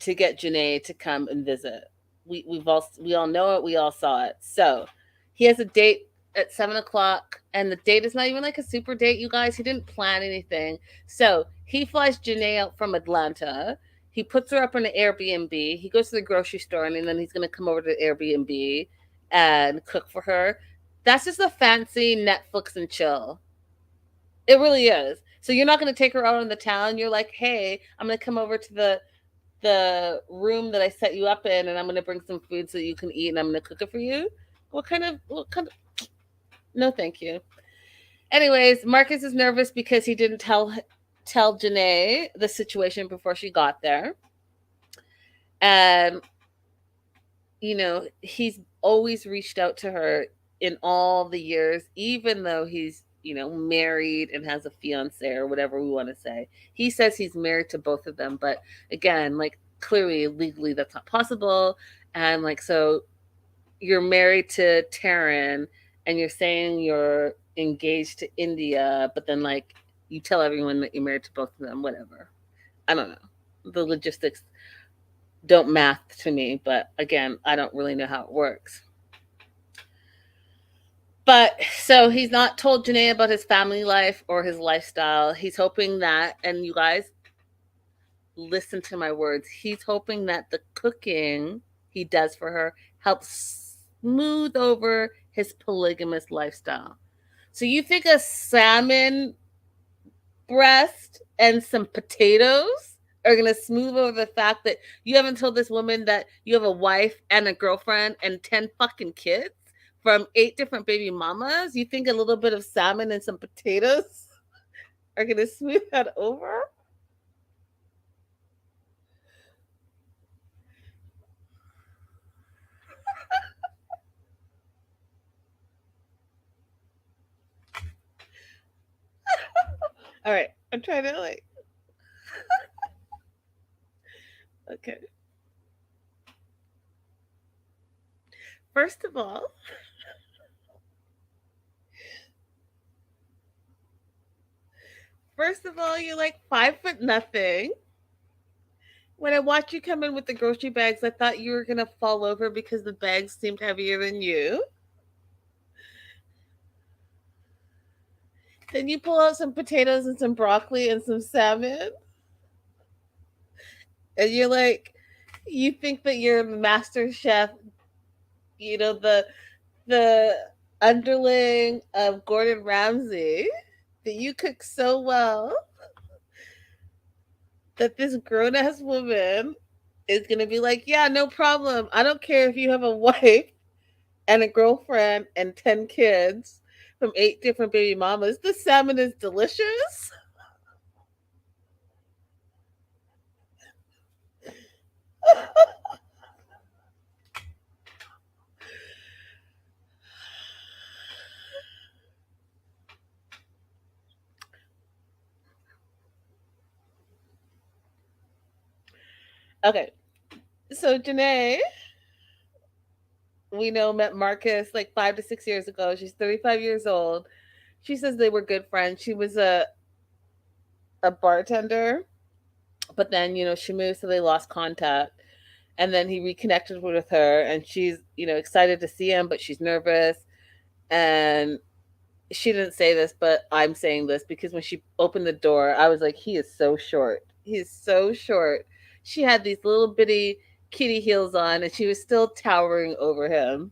to get Janae to come and visit. We all know it. We all saw it. So he has a date at 7 o'clock, and the date is not even like a super date, you guys. He didn't plan anything. So he flies Janae out from Atlanta. He puts her up in an Airbnb. He goes to the grocery store, and then he's gonna come over to the Airbnb and cook for her. That's just a fancy Netflix and chill. It really is. So you're not going to take her out in the town. You're like, hey, I'm going to come over to the room that I set you up in, and I'm going to bring some food so you can eat, and I'm going to cook it for you. What kind of? No, thank you. Anyways, Marcus is nervous because he didn't tell Janae the situation before she got there, and he's always reached out to her in all the years, even though he's married and has a fiance or whatever we want to say. He says he's married to both of them, but again, like clearly legally that's not possible. And like, so you're married to Taryn and you're saying you're engaged to India, but then like you tell everyone that you're married to both of them, whatever. I don't know. The logistics don't math to me, but again, I don't really know how it works. But so he's not told Janae about his family life or his lifestyle. He's hoping that, and you guys listen to my words, he's hoping that the cooking he does for her helps smooth over his polygamous lifestyle. So you think a salmon breast and some potatoes are going to smooth over the fact that you haven't told this woman that you have a wife and a girlfriend and 10 fucking kids from 8 different baby mamas? You think a little bit of salmon and some potatoes are going to smooth that over? All right, I'm trying to like, okay. First of all, you're like 5 foot nothing. When I watched you come in with the grocery bags, I thought you were gonna fall over because the bags seemed heavier than you. Then you pull out some potatoes and some broccoli and some salmon, and you're like, you think that you're the master chef, the underling of Gordon Ramsay, that you cook so well that this grown ass woman is gonna be like, yeah, no problem. I don't care if you have a wife and a girlfriend and 10 kids from 8 different baby mamas. The salmon is delicious. Okay, so Janae, we know, met Marcus like 5 to 6 years ago. She's 35 years old. She says they were good friends. She was a bartender, but then she moved, so they lost contact. And then he reconnected with her, and she's excited to see him, but she's nervous. And she didn't say this, but I'm saying this because when she opened the door, I was like, he is so short. He's so short. She had these little bitty kitty heels on, and she was still towering over him.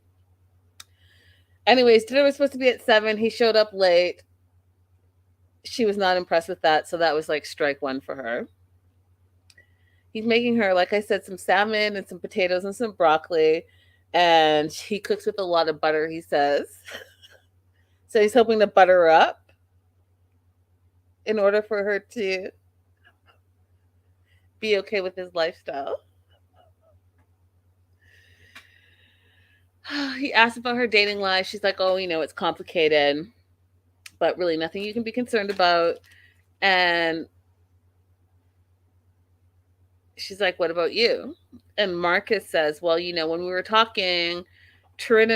Anyways, dinner was supposed to be at 7. He showed up late. She was not impressed with that, so that was like strike one for her. He's making her, like I said, some salmon and some potatoes and some broccoli, and he cooks with a lot of butter, he says. So he's hoping to butter her up in order for her to be okay with his lifestyle. He asked about her dating life. She's like, oh, it's complicated, but really nothing you can be concerned about. And she's like, what about you? And Marcus says, well, when we were talking, Taryn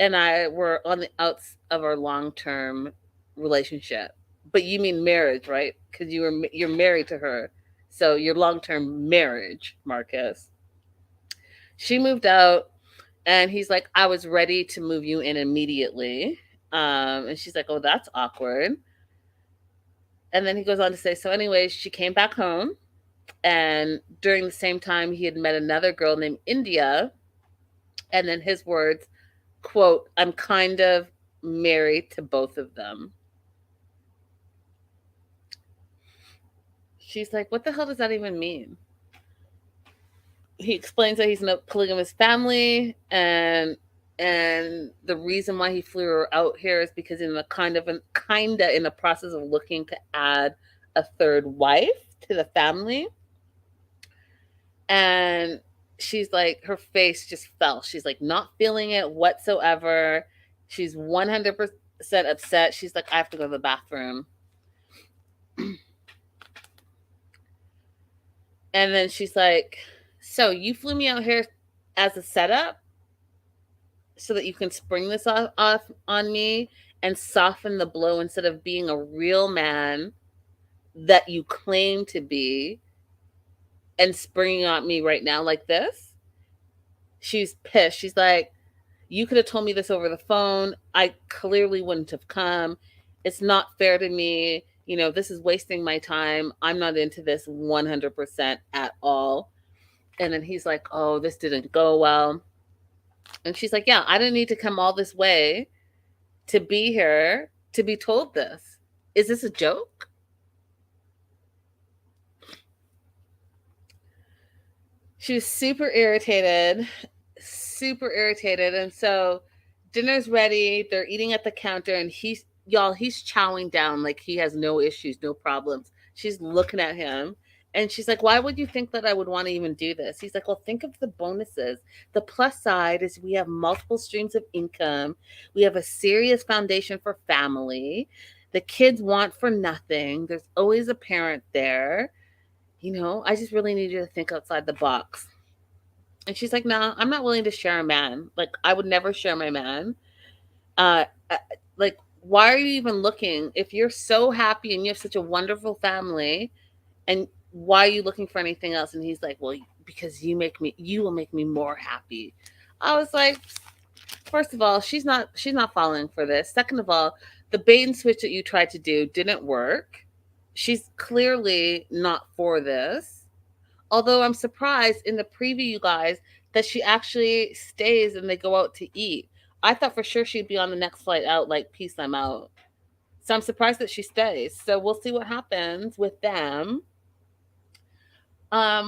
and I were on the outs of our long-term relationship. But you mean marriage, right? Because you're married to her. So your long-term marriage, Marcus. She moved out, and he's like, I was ready to move you in immediately. And she's like, oh, that's awkward. And then he goes on to say, so anyways, she came back home. And during the same time, he had met another girl named India. And then his words, quote, I'm kind of married to both of them. She's like, what the hell does that even mean? He explains that he's in a polygamous family, and the reason why he flew her out here is because in the kind of in the process of looking to add a third wife to the family. And she's like, her face just fell. She's like, not feeling it whatsoever. She's 100% upset. She's like, I have to go to the bathroom. And then she's like, so you flew me out here as a setup so that you can spring this off on me and soften the blow instead of being a real man that you claim to be and springing on me right now like this? She's pissed. She's like, you could have told me this over the phone. I clearly wouldn't have come. It's not fair to me. This is wasting my time. I'm not into this 100% at all. And then he's like, oh, this didn't go well. And she's like, yeah, I didn't need to come all this way to be here to be told this. Is this a joke? She was super irritated. And so dinner's ready. They're eating at the counter, and he's chowing down like he has no issues, no problems. She's looking at him, and she's like, why would you think that I would want to even do this? He's like, well, think of the bonuses. The plus side is we have multiple streams of income. We have a serious foundation for family. The kids want for nothing. There's always a parent there. I just really need you to think outside the box. And she's like, nah, I'm not willing to share a man. Like, I would never share my man. Like, why are you even looking? If you're so happy and you have such a wonderful family, and why are you looking for anything else? And he's like, well, because you will make me more happy. I was like, first of all, she's not falling for this. Second of all, the bait and switch that you tried to do didn't work. She's clearly not for this. Although I'm surprised in the preview, you guys, that she actually stays and they go out to eat. I thought for sure she'd be on the next flight out, like, peace, I'm out. So I'm surprised that she stays. So we'll see what happens with them. Yeah,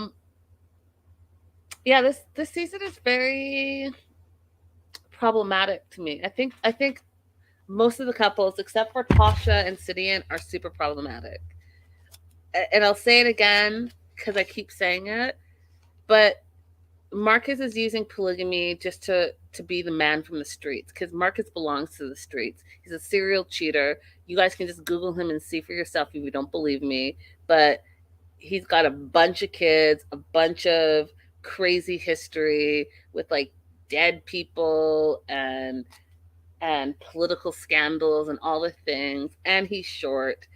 this season is very problematic to me. I think most of the couples, except for Tasha and Sidian, are super problematic. And I'll say it again because I keep saying it, but Marcus is using polygamy just to be the man from the streets, because Marcus belongs to the streets. He's a serial cheater. You guys can just Google him and see for yourself if you don't believe me. But he's got a bunch of kids, a bunch of crazy history with like dead people and political scandals and all the things. And he's short.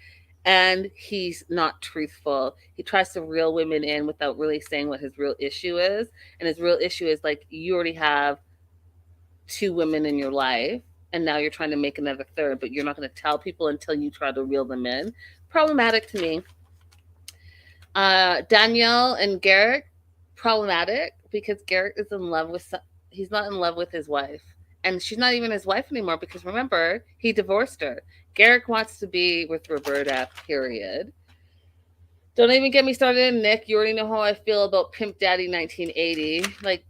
And he's not truthful. He tries to reel women in without really saying what his real issue is. And his real issue is, like, you already have 2 women in your life, and now you're trying to make another third, but you're not going to tell people until you try to reel them in. Problematic to me. Danielle and Garrett, problematic, because Garrett is in love with, he's not in love with his wife. And she's not even his wife anymore, because remember, he divorced her. Garrett wants to be with Roberta, period. Don't even get me started in Nick. You already know how I feel about Pimp Daddy 1980. Like,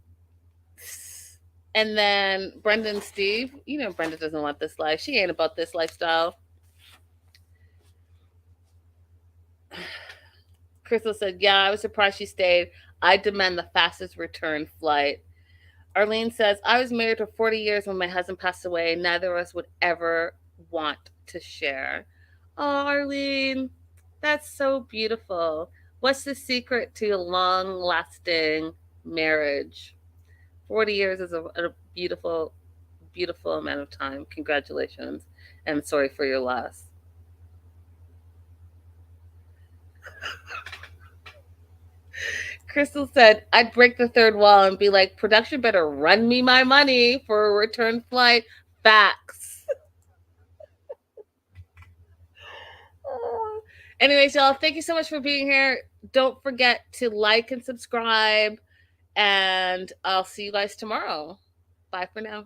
and then Brenda and Steve. Brenda doesn't want this life. She ain't about this lifestyle. Crystal said, yeah, I was surprised she stayed. I demand the fastest return flight. Arlene says, I was married for 40 years when my husband passed away. Neither of us would ever want to share. Oh, Arlene, that's so beautiful. What's the secret to a long lasting marriage? 40 years is a beautiful, beautiful amount of time. Congratulations. And I'm sorry for your loss. Crystal said, I'd break the third wall and be like, production better run me my money for a return flight. Facts. Anyways, y'all, thank you so much for being here. Don't forget to like and subscribe, and I'll see you guys tomorrow. Bye for now.